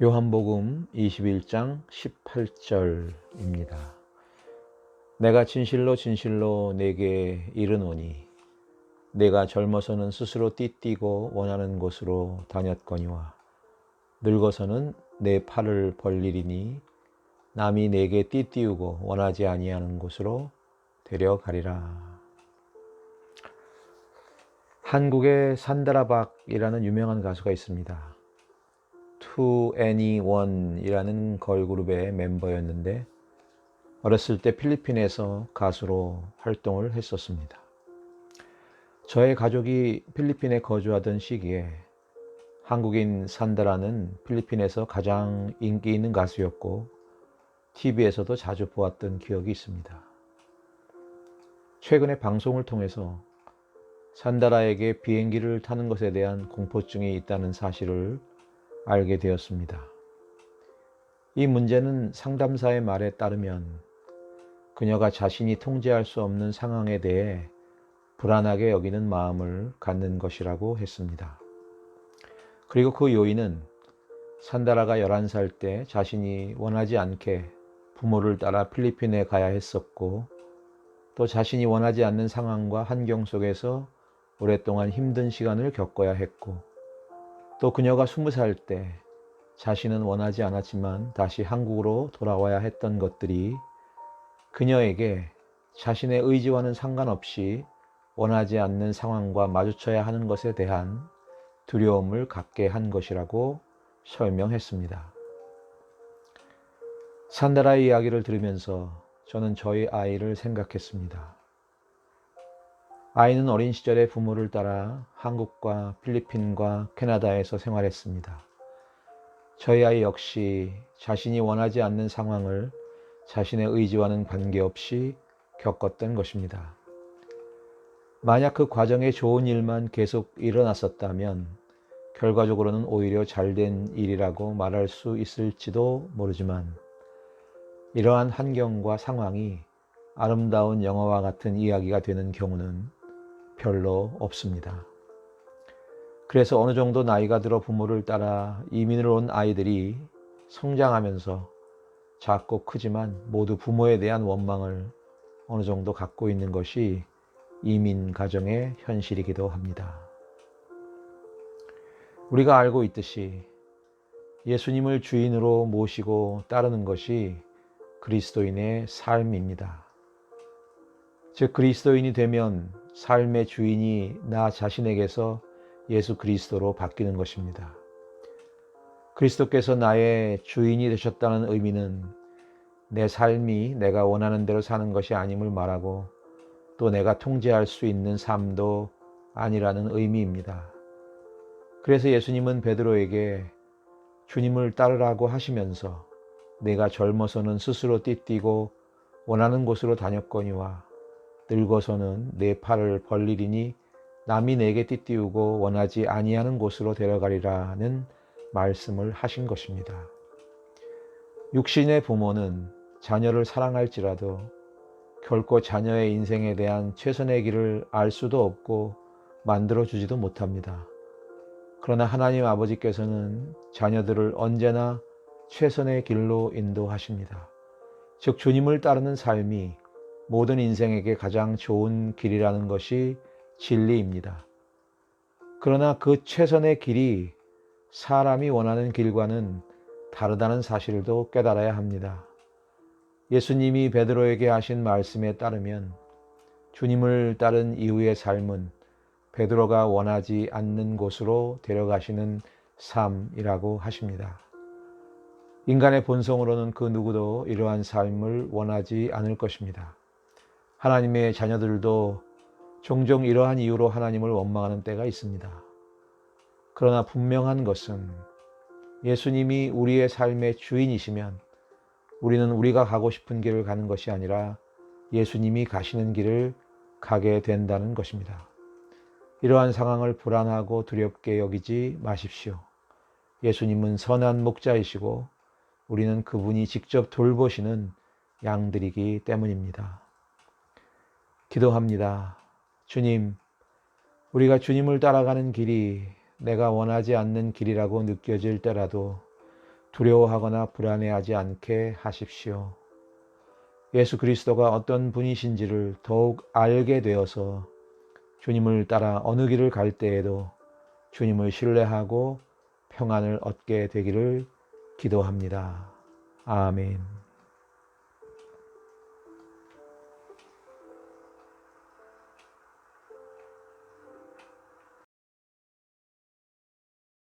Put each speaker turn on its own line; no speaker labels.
요한복음 21장 18절입니다. 내가 진실로 진실로 네게 이르노니 내가 젊어서는 스스로 띠띠고 원하는 곳으로 다녔거니와 늙어서는 내 팔을 벌리리니 남이 내게 띠띠우고 원하지 아니하는 곳으로 데려가리라. 한국에 산다라박이라는 유명한 가수가 있습니다. 2NE1이라는 걸그룹의 멤버였는데 어렸을 때 필리핀에서 가수로 활동을 했었습니다. 저의 가족이 필리핀에 거주하던 시기에 한국인 산다라는 필리핀에서 가장 인기 있는 가수였고 TV에서도 자주 보았던 기억이 있습니다. 최근에 방송을 통해서 산다라에게 비행기를 타는 것에 대한 공포증이 있다는 사실을 알게 되었습니다. 이 문제는 상담사의 말에 따르면 그녀가 자신이 통제할 수 없는 상황에 대해 불안하게 여기는 마음을 갖는 것이라고 했습니다. 그리고 그 요인은 산다라가 11살 때 자신이 원하지 않게 부모를 따라 필리핀에 가야 했었고 또 자신이 원하지 않는 상황과 환경 속에서 오랫동안 힘든 시간을 겪어야 했고 또 그녀가 20살 때 자신은 원하지 않았지만 다시 한국으로 돌아와야 했던 것들이 그녀에게 자신의 의지와는 상관없이 원하지 않는 상황과 마주쳐야 하는 것에 대한 두려움을 갖게 한 것이라고 설명했습니다. 산다라의 이야기를 들으면서 저는 저희 아이를 생각했습니다. 아이는 어린 시절에 부모를 따라 한국과 필리핀과 캐나다에서 생활했습니다. 저희 아이 역시 자신이 원하지 않는 상황을 자신의 의지와는 관계없이 겪었던 것입니다. 만약 그 과정에 좋은 일만 계속 일어났었다면 결과적으로는 오히려 잘된 일이라고 말할 수 있을지도 모르지만 이러한 환경과 상황이 아름다운 영화와 같은 이야기가 되는 경우는 별로 없습니다. 그래서 어느 정도 나이가 들어 부모를 따라 이민을 온 아이들이 성장하면서 작고 크지만 모두 부모에 대한 원망을 어느 정도 갖고 있는 것이 이민 가정의 현실이기도 합니다. 우리가 알고 있듯이 예수님을 주인으로 모시고 따르는 것이 그리스도인의 삶입니다. 즉 그리스도인이 되면 삶의 주인이 나 자신에게서 예수 그리스도로 바뀌는 것입니다. 그리스도께서 나의 주인이 되셨다는 의미는 내 삶이 내가 원하는 대로 사는 것이 아님을 말하고 또 내가 통제할 수 있는 삶도 아니라는 의미입니다. 그래서 예수님은 베드로에게 주님을 따르라고 하시면서 내가 젊어서는 스스로 띠띠고 원하는 곳으로 다녔거니와 늙어서는 내 팔을 벌리리니 남이 내게 띠띠우고 원하지 아니하는 곳으로 데려가리라는 말씀을 하신 것입니다. 육신의 부모는 자녀를 사랑할지라도 결코 자녀의 인생에 대한 최선의 길을 알 수도 없고 만들어주지도 못합니다. 그러나 하나님 아버지께서는 자녀들을 언제나 최선의 길로 인도하십니다. 즉 주님을 따르는 삶이 모든 인생에게 가장 좋은 길이라는 것이 진리입니다. 그러나 그 최선의 길이 사람이 원하는 길과는 다르다는 사실도 깨달아야 합니다. 예수님이 베드로에게 하신 말씀에 따르면 주님을 따른 이후의 삶은 베드로가 원하지 않는 곳으로 데려가시는 삶이라고 하십니다. 인간의 본성으로는 그 누구도 이러한 삶을 원하지 않을 것입니다. 하나님의 자녀들도 종종 이러한 이유로 하나님을 원망하는 때가 있습니다. 그러나 분명한 것은 예수님이 우리의 삶의 주인이시면 우리는 우리가 가고 싶은 길을 가는 것이 아니라 예수님이 가시는 길을 가게 된다는 것입니다. 이러한 상황을 불안하고 두렵게 여기지 마십시오. 예수님은 선한 목자이시고 우리는 그분이 직접 돌보시는 양들이기 때문입니다. 기도합니다. 주님, 우리가 주님을 따라가는 길이 내가 원하지 않는 길이라고 느껴질 때라도 두려워하거나 불안해하지 않게 하십시오. 예수 그리스도가 어떤 분이신지를 더욱 알게 되어서 주님을 따라 어느 길을 갈 때에도 주님을 신뢰하고 평안을 얻게 되기를 기도합니다. 아멘.